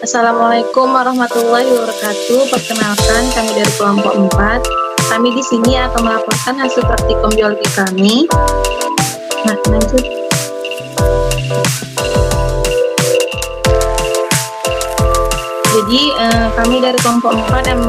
Assalamualaikum warahmatullahi wabarakatuh. Perkenalkan, kami dari kelompok 4. Kami di sini akan melaporkan hasil praktikum biologi kami. Nah, lanjut. Jadi, kami dari kelompok 4 yang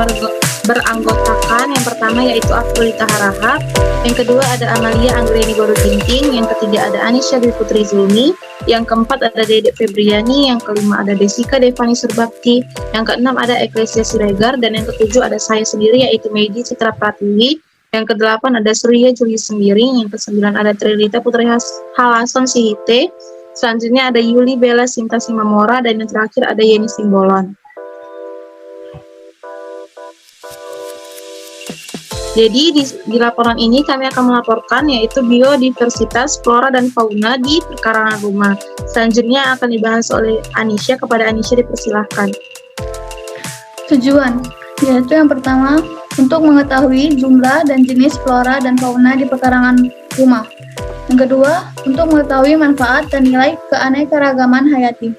beranggotakan yang pertama yaitu Afrodita Harahap, yang kedua ada Amalia Anggreni Boruginting, yang ketiga ada Anisha Dwi Putri Zulmi, yang keempat ada Dedek Febriani, yang kelima ada Desika Devani Surbakti, yang keenam ada Eklesia Siregar, dan yang ketujuh ada saya sendiri yaitu Medi Citra Pratiwi, yang kedelapan ada Surya Julius Sembiring, yang kesembilan ada Trilita Putri Halason Sihite, selanjutnya ada Yuli Bella Sinta Simamora, dan yang terakhir ada Yeni Simbolon. Jadi di laporan ini kami akan melaporkan yaitu biodiversitas flora dan fauna di perkarangan rumah. Selanjutnya akan dibahas oleh Anisha. Kepada Anisha dipersilahkan. Tujuan, yaitu yang pertama, untuk mengetahui jumlah dan jenis flora dan fauna di pekarangan rumah. Yang kedua, untuk mengetahui manfaat dan nilai keanekaragaman hayati.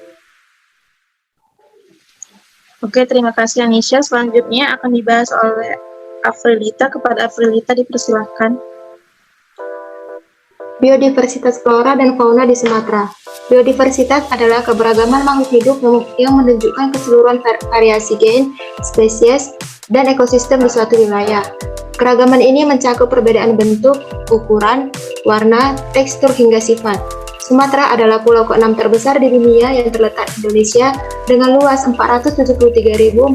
Oke, terima kasih Anisha. Selanjutnya akan dibahas oleh Afrilita. Kepada Afrilita dipersilahkan. Biodiversitas flora dan fauna di Sumatera. Biodiversitas adalah keberagaman makhluk hidup yang menunjukkan keseluruhan variasi gen, spesies, dan ekosistem di suatu wilayah. Keragaman ini mencakup perbedaan bentuk, ukuran, warna, tekstur, hingga sifat. Sumatera adalah pulau ke-6 terbesar di dunia yang terletak di Indonesia dengan luas 473.481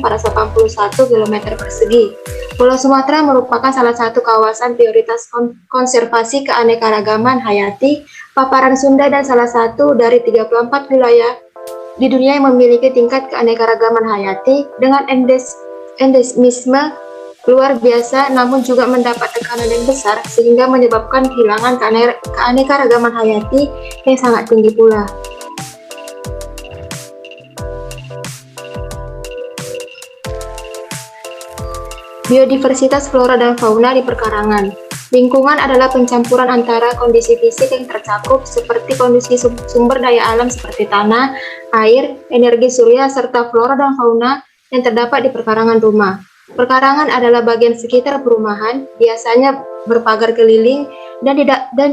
km persegi. Pulau Sumatera merupakan salah satu kawasan prioritas konservasi keanekaragaman hayati paparan Sunda dan salah satu dari 34 wilayah di dunia yang memiliki tingkat keanekaragaman hayati dengan endemikisme luar biasa, namun juga mendapat tekanan yang besar sehingga menyebabkan kehilangan keanekaragaman hayati yang sangat tinggi pula. Biodiversitas flora dan fauna di perkarangan. Lingkungan adalah pencampuran antara kondisi fisik yang tercakup seperti kondisi sumber daya alam seperti tanah, air, energi surya, serta flora dan fauna yang terdapat di perkarangan rumah. Perkarangan adalah bagian sekitar perumahan, biasanya berpagar keliling dan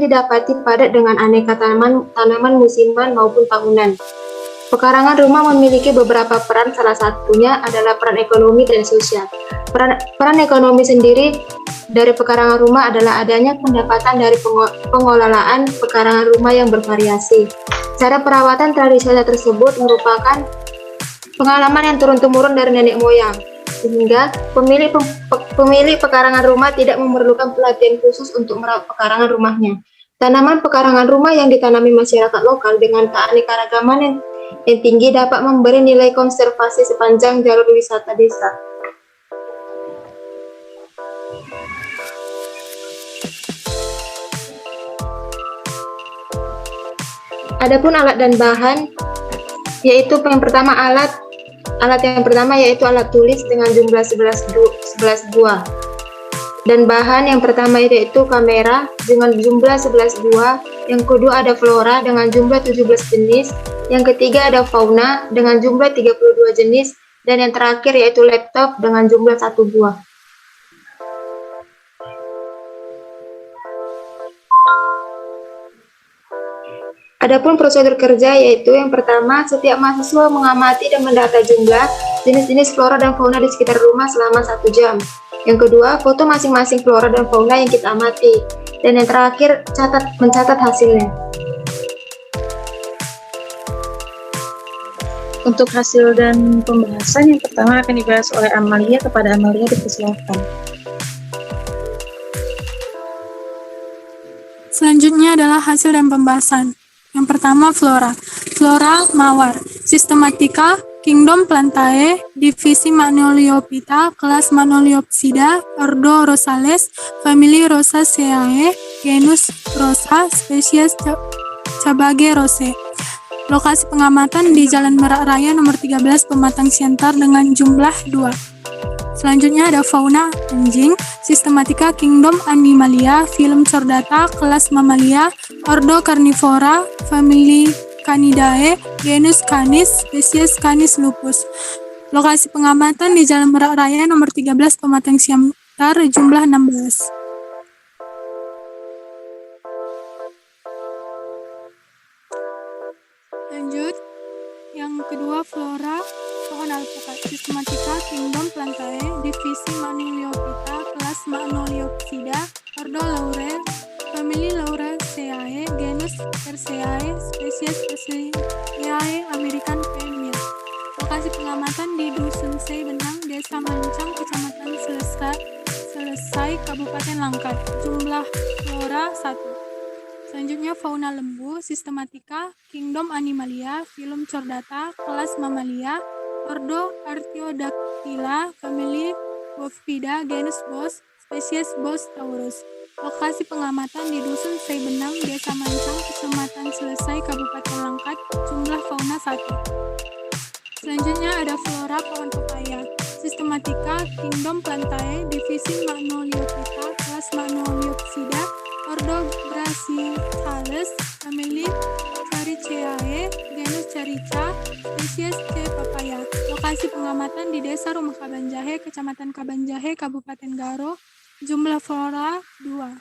didapati padat dengan aneka tanaman musiman maupun tahunan. Pekarangan rumah memiliki beberapa peran, salah satunya adalah peran ekonomi dan sosial. Peran ekonomi sendiri dari pekarangan rumah adalah adanya pendapatan dari pengelolaan pekarangan rumah yang bervariasi. Cara perawatan tradisional tersebut merupakan pengalaman yang turun-temurun dari nenek moyang, sehingga pemilik pekarangan rumah tidak memerlukan pelatihan khusus untuk merawat pekarangan rumahnya. Tanaman pekarangan rumah yang ditanami masyarakat lokal dengan keanekaragaman yang tinggi dapat memberi nilai konservasi sepanjang jalur wisata desa. Adapun alat dan bahan, yaitu yang pertama alat yang pertama yaitu alat tulis dengan jumlah 11 buah. Dan bahan yang pertama yaitu kamera dengan jumlah 11 buah, yang kedua ada flora dengan jumlah 17 jenis, yang ketiga ada fauna dengan jumlah 32 jenis, dan yang terakhir yaitu laptop dengan jumlah 1 buah. Adapun prosedur kerja yaitu yang pertama, setiap mahasiswa mengamati dan mendata jumlah jenis-jenis flora dan fauna di sekitar rumah selama 1 jam. Yang kedua, foto masing-masing flora dan fauna yang kita amati. Dan yang terakhir, mencatat hasilnya. Untuk hasil dan pembahasan yang pertama akan dibahas oleh Amalia. Kepada Amalia dipersilakan. Selanjutnya adalah hasil dan pembahasan. Yang pertama, flora. Flora mawar, sistematika, kingdom Plantae, divisi Magnoliophyta, kelas Magnoliopsida, ordo Rosales, famili Rosaceae, genus Rosa, spesies Cabage rose. Lokasi pengamatan di Jalan Merak Raya nomor 13 Pematang Siantar dengan jumlah 2. Selanjutnya ada fauna anjing, sistematika kingdom Animalia, film Chordata, kelas Mamalia, ordo Carnivora, famili Canidae, genus Canis, spesies Canis lupus. Lokasi pengamatan di Jalan Merak Raya nomor 13 Pematang Siantar, jumlah 16. Lanjut, yang kedua flora pohon alpukat, sistematika Kingdom Plantae, divisi Magnoliophyta, kelas Magnoliopsida, ordo Laurel, famili Lauraceae, genus Perseidae, spesies Perseidae American Premier. Lokasi pengamatan di Dusun Sei Benang, Desa Mancang, Kecamatan Selesai, Kabupaten Langkat. Jumlah flora 1. Selanjutnya fauna lembu, sistematika Kingdom Animalia, filum Chordata, kelas Mammalia, ordo Artiodactyla, famili Bovidae, genus Bos, spesies Bos taurus. Lokasi pengamatan di Dusun Sei Benang, Desa Mancang, Kecamatan Selesai, Kabupaten Langkat. Jumlah fauna 1. Selanjutnya ada flora pohon pepaya, sistematika Kingdom Plantae, divisi Magnoliophyta, kelas Magnoliopsida, ordo Gracilales, famili Cariceae, genus Carica, spesies C. papaya. Lokasi pengamatan di Desa Rumah Kabanjahe, Kecamatan Kabanjahe, Kabupaten Garo. Jumlah flora 2.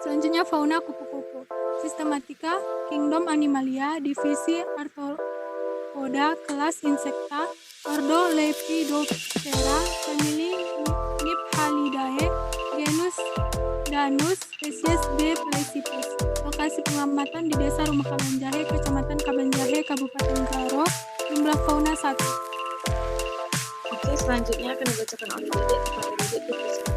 Selanjutnya fauna kupu-kupu, sistematika Kingdom Animalia, divisi Arthropoda, kelas Insecta, ordo Lepidoptera, famili Nymphalidae, genus Danus, spesies B. plecistus. Lokasi pengamatan di Desa Rumah Kabanjahe, Kecamatan Kabanjahe, Kabupaten Garo. Jumlah fauna 1. Oke, selanjutnya akan dibacakan oleh Dedek. Kepada Dedek dipersilakan.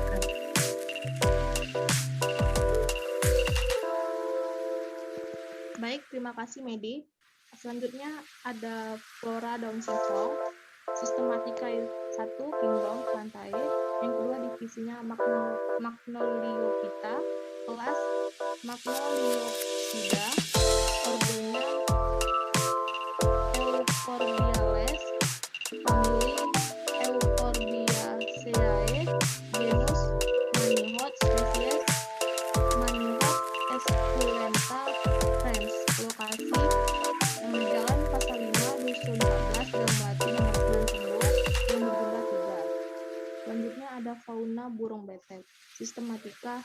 Baik, terima kasih Medi. Selanjutnya ada flora daun singkong, sistematika 1 Kingdom Plantae, yang kedua divisinya Magnoliophyta, kelas Magnoliopsida, ordonya Euphorbiales, famili Euphorbiaceae, genus Manihot, spesies Manihot esculenta Frans. Lokasi Jalan Pasar 5, Dusun 14, Gang Melati nomor 90, yang berjumlah 3. Selanjutnya ada fauna burung betek, sistematika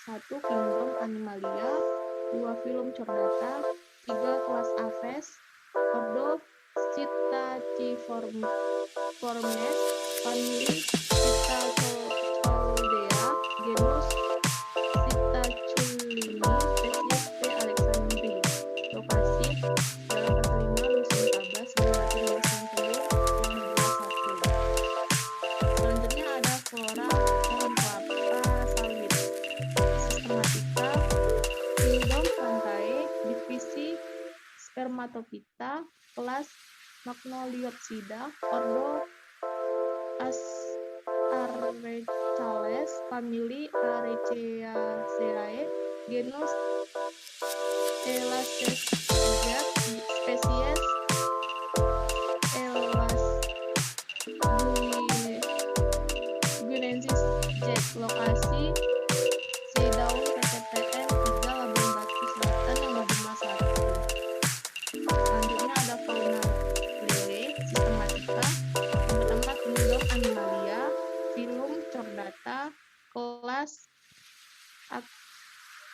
1 Kingdom Animalia, 2 filum Chordata, 3 kelas Aves, ordo Psittaciformes, famili Psittacoidea, genus Psittaculini, spesies P. alexandri. Lokasi Jalan Pasar 5, Dusun 14, Gang Melati nomor 90, yang berjumlah 1. Selanjutnya ada flora pohon kelapa sawit, sistematika Kingdom Plantae, divisi Spermatophyta, kelas Magnoliopsida, ordo Arechales, famili Arecaceae, genus Elaceae, spesies Guinensis Jack. Lokasi Seidaun PTPN 3 Labuan Batu Selatan yang berjumlah 1. Selanjutnya ada fauna lele, sistematika yang pertama Kingdom Animalia, filum Chordata, kelas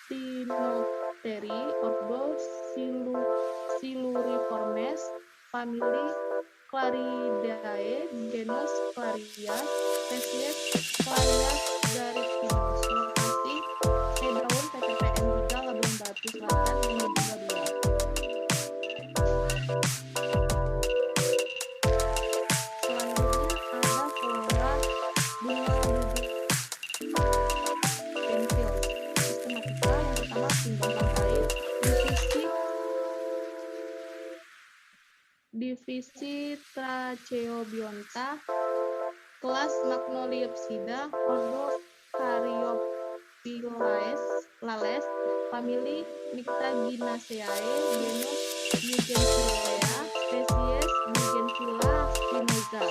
Actinopteri, ordo Siluriformes, famili Claridae, genus Claria, spesies Claria garitinus. Lokasi Seidaun PTPN 3 Labuan Batu Selatan yang berjumlah 2. Selanjutnya ada flora bunga bougainville, sistematika yang pertama Kingdom Plantae, divisi Tracheobionta, kelas Magnoliopsida, ordo Caryophyllales, famili Nyctaginaceae, genus Bougainvillea, spesies Bougainvillea spinosa.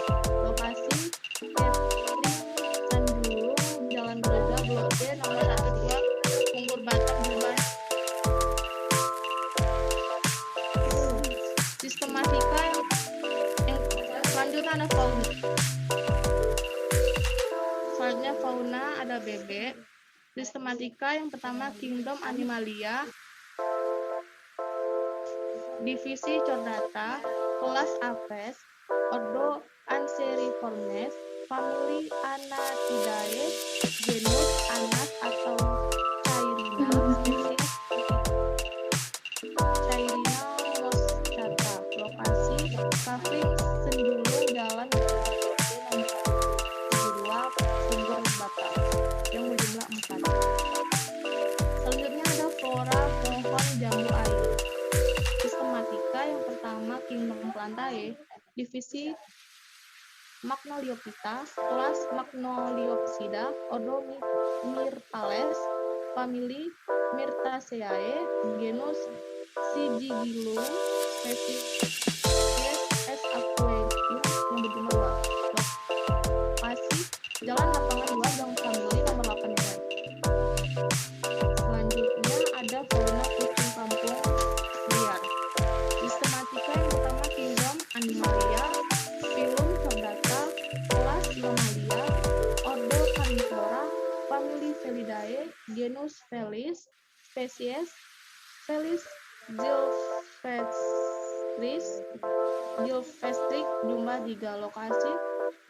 Lokasi Kepling Sanjurung, Jalan Braga, Blok D, nomor 12, Punggur Batak, Brebes. Selanjutnya fauna ada bebek. Sistematika yang pertama Kingdom Animalia. Divisi Chordata, kelas Apes, ordo Anseriformes, famili Anatidae, genus Anas atau Cairina, spesies Cairina moschata, lokasi Kafling Sendulung Jalan nomor 72 Sumber Batak yang berjumlah 4. Selanjutnya ada flora pohon jambu air. Sistematika yang pertama Kingdom Plantae, divisi Magnoliophyta, kelas Magnoliopsida, ordo Myrtales, famili Myrtaceae, genus Sigillum, spesies S. aquarium yang berjumlah 2. Lokasi Jalan Lapangan 2 Gang Famili nomor 8 Medan. Selanjutnya ada fauna kucing kampung liar. Sistematika yang pertama Kingdom Animalia, filum Chordata, kelas Mammalia, ordo Carnivora, famili Felidae, genus Felis, spesies Felis Gilvestris, jumlah 3. Lokasi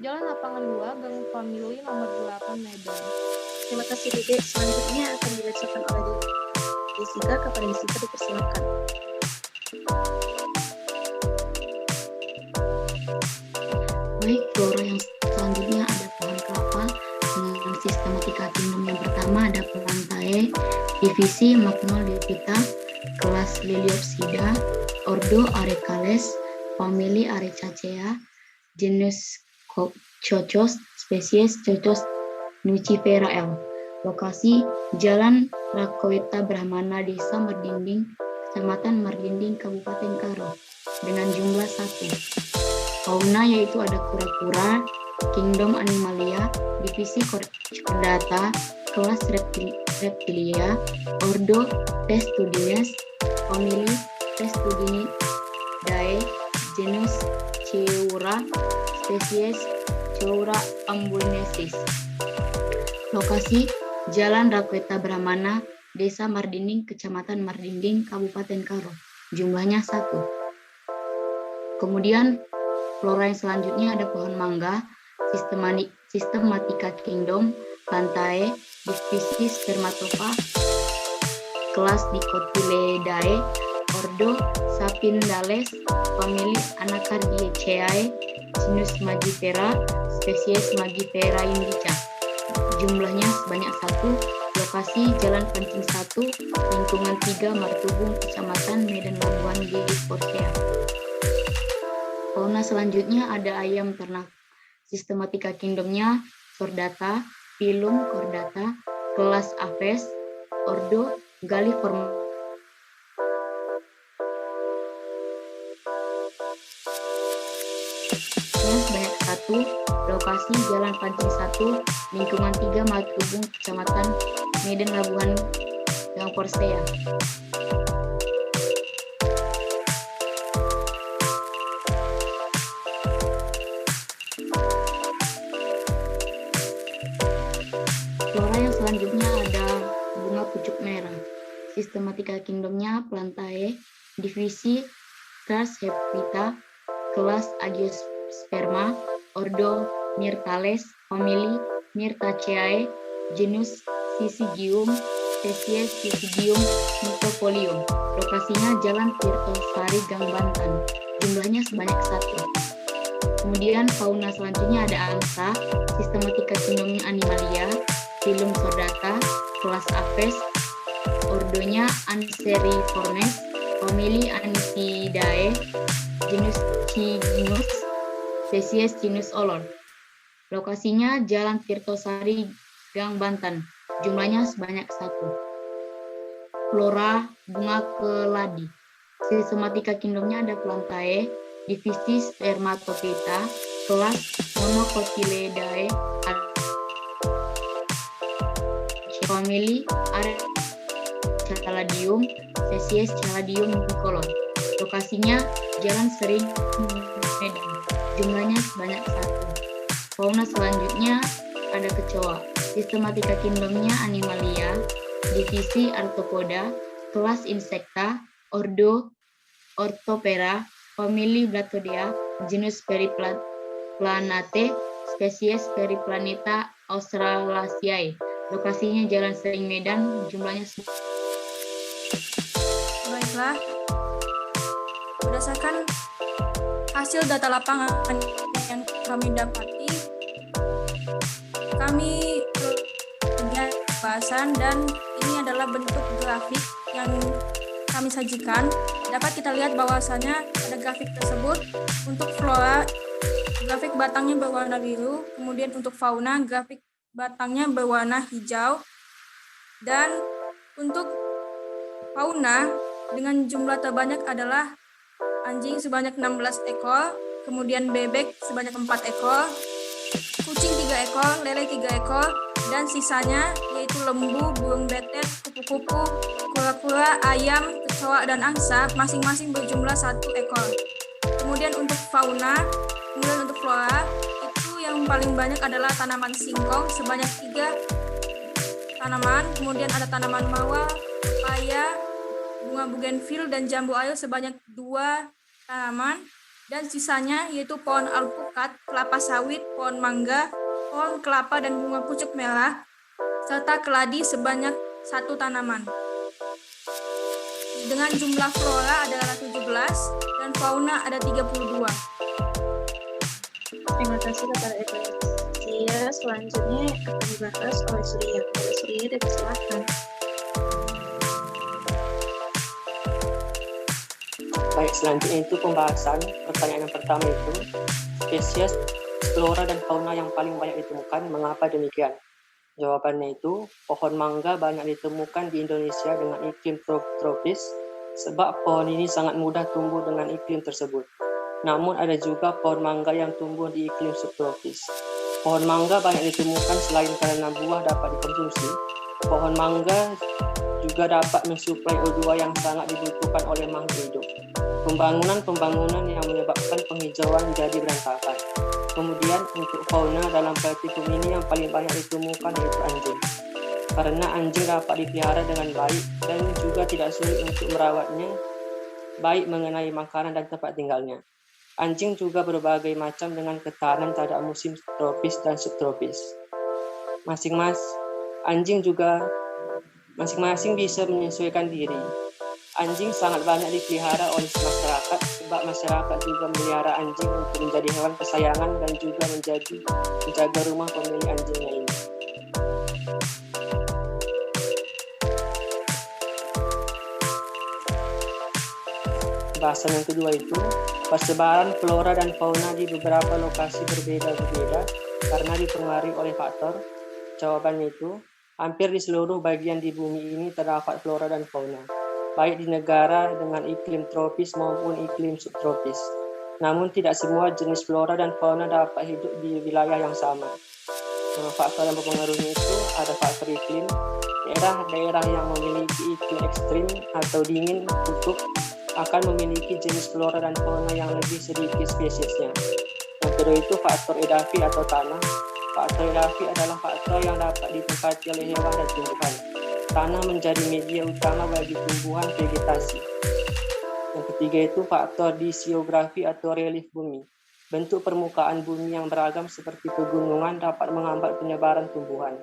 Jalan Lapangan 2 Gang Famili nomor 8 Medan. Terima kasih Dedek. Selanjutnya akan dibacakan oleh Jessica. Kepada Jessica dipersilakan. Baik, flora yang selanjutnya ada pohon kelapa dengan sistematika kingdom yang pertama ada Plantae, divisi Magnoliophyta, kelas Liliopsida, ordo Arecales, famili Arecacea, genus Cochos, spesies Cochos nucifera L. Lokasi Jalan Rakoweta Brahmana, Desa Merdinding, Kecamatan Merdinding, Kabupaten Karo, dengan jumlah 1. Fauna yaitu ada kura-kura, Kingdom Animalia, divisi Chordata, kelas Reptilia, ordo Testudines, famili Testudinidae, genus Cheura, spesies Cheura ambuinensis. Lokasi Jalan Rakoweta Brahmana, Desa Merdinding, Kecamatan Merdinding, Kabupaten Karo. Jumlahnya 1. Kemudian flora yang selanjutnya ada pohon mangga, sistematika Kingdom Plantae, divisi Spermatopha, kelas Dicotyledae, ordo Sapindales, famili Anacardiaceae, genus Mangifera, spesies Mangifera indica. Jumlahnya sebanyak 1. Lokasi Jalan Pancing 1, lingkungan 3 Martubung, Kecamatan Medan Labuan di Porsea. Fauna selanjutnya ada ayam ternak. Sistematika kingdomnya Chordata, filum Chordata, kelas Apes, ordo Galliformes, sebanyak 1. Lokasi Jalan Pancing 1, lingkungan 3 Martubung, Kecamatan Medan Labuhan Gang Porsea. Flora yang selanjutnya ada bunga pucuk merah. Sistematika kingdomnya Plantae, divisi Trashepita, kelas Agiosperma, ordo Myrtales, famili Myrtaceae, genus Syzygium, spesies Syzygium microfolium. Lokasinya Jalan Tirtosari Gang Banten. Jumlahnya sebanyak 1. Kemudian fauna selanjutnya ada angsa. Sistematika kingdomnya Animalia, filum Chordata, kelas Apes, ordonya Anseriformes, famili Anatidae, genus Cygnus, spesies Chinus olor. Lokasinya Jalan Tirtosari Gang Banten. Jumlahnya sebanyak 1. Flora bunga keladi. Sistematika kingdomnya ada Plantae, divisi Spermatophyta, kelas Monocotyledae, famili Caladium, spesies Caladium bicolor. Lokasinya Jalan Sering Medan. Jumlahnya sebanyak 1. Fauna selanjutnya ada kecoa. Sistematika kingdomnya Animalia, divisi Arthropoda, kelas Insecta, ordo Orthoptera, famili Blattodea, genus Periplanetae, spesies Periplaneta australasiae. Lokasinya Jalan Sering Medan, jumlahnya Baiklah, berdasarkan hasil data lapangan yang kami dapati, kami punya bahasan dan ini adalah bentuk grafik yang kami sajikan. Dapat kita lihat bahwasanya pada grafik tersebut untuk flora, grafik batangnya berwarna biru, kemudian untuk fauna, grafik batangnya berwarna hijau, dan untuk fauna dengan jumlah terbanyak adalah anjing sebanyak 16 ekor, kemudian bebek sebanyak 4 ekor, kucing 3 ekor, lele 3 ekor, dan sisanya yaitu lembu, burung betet, kupu-kupu, kura-kura, ayam, kecoa, dan angsa masing-masing berjumlah 1 ekor. Kemudian untuk fauna, kemudian untuk flora, itu yang paling banyak adalah tanaman singkong sebanyak 3 tanaman, kemudian ada tanaman mawar, pepaya, bunga bougainville, dan jambu air sebanyak 2 tanaman, dan sisanya yaitu pohon alpukat, kelapa sawit, pohon mangga, pohon kelapa, dan bunga pucuk merah, serta keladi sebanyak 1 tanaman. Dengan jumlah flora adalah 17 dan fauna ada 32. Terima kasih kepada Ekasia. Selanjutnya akan dibahas oleh Surya. Oleh Surya, dipersilakan. Baik, selanjutnya itu pembahasan pertanyaan yang pertama itu spesies flora dan fauna yang paling banyak ditemukan, mengapa demikian? Jawabannya itu pohon mangga banyak ditemukan di Indonesia dengan iklim tropis sebab pohon ini sangat mudah tumbuh dengan iklim tersebut. Namun ada juga pohon mangga yang tumbuh di iklim subtropis. Pohon mangga banyak ditemukan selain karena buah dapat dikonsumsi. Pohon mangga juga dapat mensuplai O2 yang sangat dibutuhkan oleh makhluk hidup. Pembangunan yang menyebabkan penghijauan jadi berantakan. Kemudian untuk fauna dalam partikum ini yang paling banyak ditemukan yaitu anjing. Karena anjing dapat dipelihara dengan baik dan juga tidak sulit untuk merawatnya, baik mengenai makanan dan tempat tinggalnya. Anjing juga berbagai macam dengan ketahanan terhadap musim tropis dan subtropis. Masing-masing bisa menyesuaikan diri. Anjing sangat banyak dipelihara oleh masyarakat sebab masyarakat juga memelihara anjing untuk menjadi hewan kesayangan dan juga menjaga rumah pemilik anjingnya ini. Bahasan yang kedua itu persebaran flora dan fauna di beberapa lokasi berbeda-beda karena dipengaruhi oleh faktor. Jawabannya itu hampir di seluruh bagian di bumi ini terdapat flora dan fauna, baik di negara dengan iklim tropis maupun iklim subtropis. Namun tidak semua jenis flora dan fauna dapat hidup di wilayah yang sama. Faktor yang berpengaruhnya itu ada faktor iklim. Daerah-daerah yang memiliki iklim ekstrim atau dingin kutub akan memiliki jenis flora dan fauna yang lebih sedikit spesiesnya. Yang kedua itu faktor edafi atau tanah. Faktor edafi adalah faktor yang dapat ditempati oleh hewan dan tumbuhan. Tanah menjadi media utama bagi tumbuhan vegetasi. Yang ketiga itu faktor disiografi atau relief bumi. Bentuk permukaan bumi yang beragam seperti pegunungan dapat menghambat penyebaran tumbuhan.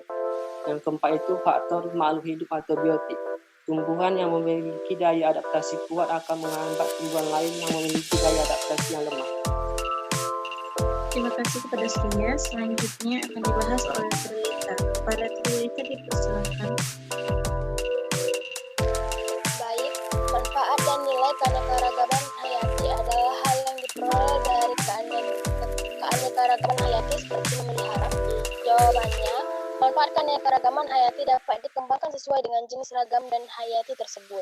Yang keempat itu faktor makhluk hidup atau biotik. Tumbuhan yang memiliki daya adaptasi kuat akan menghambat tumbuhan lain yang memiliki daya adaptasi yang lemah. Terima kasih kepada Surya. Selanjutnya akan dibahas oleh Trilita. Pada Trilita dipersilakan. Baik, manfaat dan nilai keanekaragaman hayati adalah hal yang diperoleh dari keanekaragaman hayati seperti memelihara. Jawabannya, manfaat keanekaragaman hayati dapat dikembangkan sesuai dengan jenis ragam dan hayati tersebut.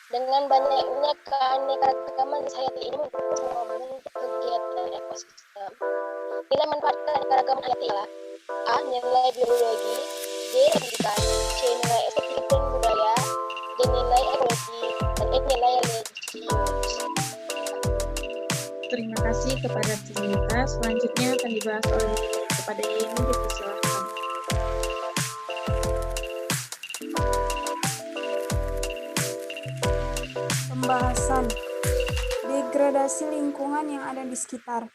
Dengan banyaknya keanekaragaman jenis hayati ini mendukung semua bentuk kegiatan ekosistem. Nilai manfaat keanekaragaman hayati adalah A. Nilai biologi, B. Pendidikan, C. Nilai estetik dan budaya, D. Nilai ekologi, dan E. Nilai religius. Terima kasih kepada Trilita. Selanjutnya akan dibahas oleh kepada Yeni, dipersilakan. pembahasan. Degradasi lingkungan yang ada di sekitar.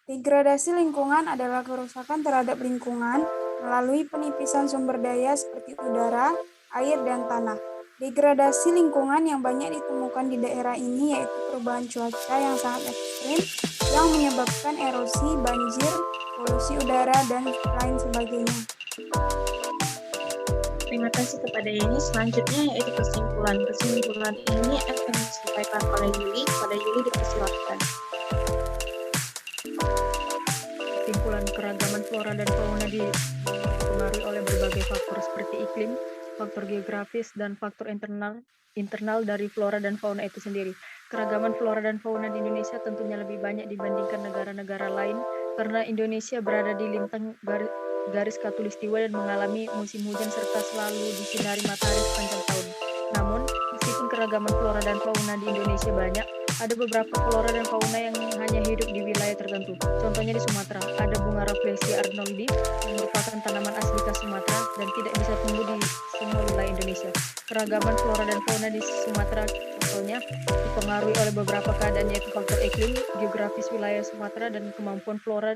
Degradasi lingkungan adalah kerusakan terhadap lingkungan melalui penipisan sumber daya seperti udara, air, dan tanah. Degradasi lingkungan yang banyak ditemukan di daerah ini yaitu perubahan cuaca yang sangat ekstrim yang menyebabkan erosi, banjir, polusi udara, dan lain sebagainya. Terima kasih kepada Yeni. Selanjutnya yaitu kesimpulan. Kesimpulan ini akan disampaikan oleh Yuli. Pada Yuli dipersilakan. Kesimpulan keragaman flora dan fauna dipengaruhi oleh berbagai faktor seperti iklim, faktor geografis, dan faktor internal dari flora dan fauna itu sendiri. Keragaman flora dan fauna di Indonesia tentunya lebih banyak dibandingkan negara-negara lain karena Indonesia berada di lintang garis khatulistiwa dan mengalami musim hujan serta selalu disinari matahari sepanjang tahun. Namun, meskipun keragaman flora dan fauna di Indonesia banyak, ada beberapa flora dan fauna yang hanya hidup di wilayah tertentu. Contohnya di Sumatera, ada bunga Rafflesia arnoldi yang merupakan tanaman asli khas Sumatera dan tidak bisa tumbuh di semua wilayah Indonesia. Keragaman flora dan fauna di Sumatera contohnya dipengaruhi oleh beberapa keadaan yaitu faktor iklim, geografis wilayah Sumatera, dan kemampuan flora,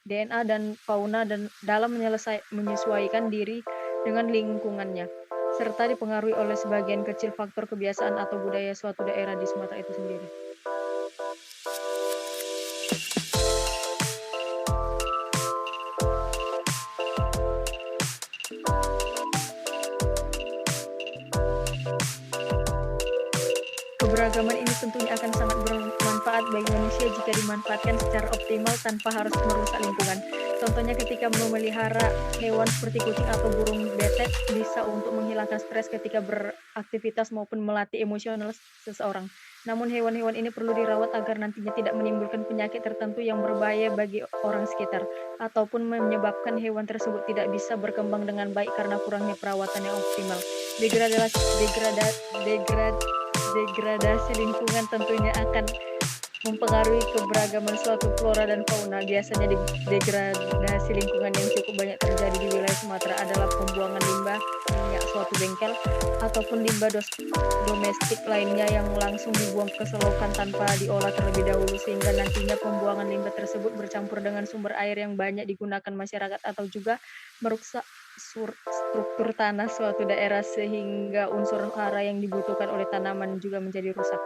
DNA, dan fauna dalam menyesuaikan diri dengan lingkungannya, serta dipengaruhi oleh sebagian kecil faktor kebiasaan atau budaya suatu daerah di Sumatera itu sendiri. Keberagaman ini tentunya akan sangat bermanfaat bagi manusia jika dimanfaatkan secara optimal tanpa harus merusak lingkungan. Contohnya ketika memelihara hewan seperti kucing atau burung betet bisa untuk menghilangkan stres ketika beraktivitas maupun melatih emosional seseorang. Namun hewan-hewan ini perlu dirawat agar nantinya tidak menimbulkan penyakit tertentu yang berbahaya bagi orang sekitar ataupun menyebabkan hewan tersebut tidak bisa berkembang dengan baik karena kurangnya perawatan yang optimal. Degradasi lingkungan tentunya akan mempengaruhi keberagaman suatu flora dan fauna. Biasanya degradasi lingkungan yang cukup banyak terjadi di wilayah Sumatera adalah pembuangan limbah minyak suatu bengkel ataupun limbah domestik lainnya yang langsung dibuang ke selokan tanpa diolah terlebih dahulu, sehingga nantinya pembuangan limbah tersebut bercampur dengan sumber air yang banyak digunakan masyarakat atau juga merusak struktur tanah suatu daerah sehingga unsur hara yang dibutuhkan oleh tanaman juga menjadi rusak.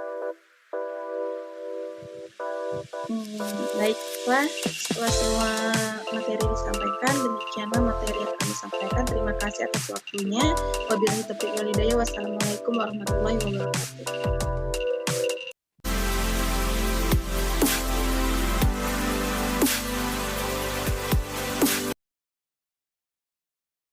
Baiklah, setelah semua materi disampaikan, demikianlah materi yang kami sampaikan. Terima kasih atas waktunya. Wabillahi taufiq wal hidayah. Wassalamualaikum warahmatullahi wabarakatuh.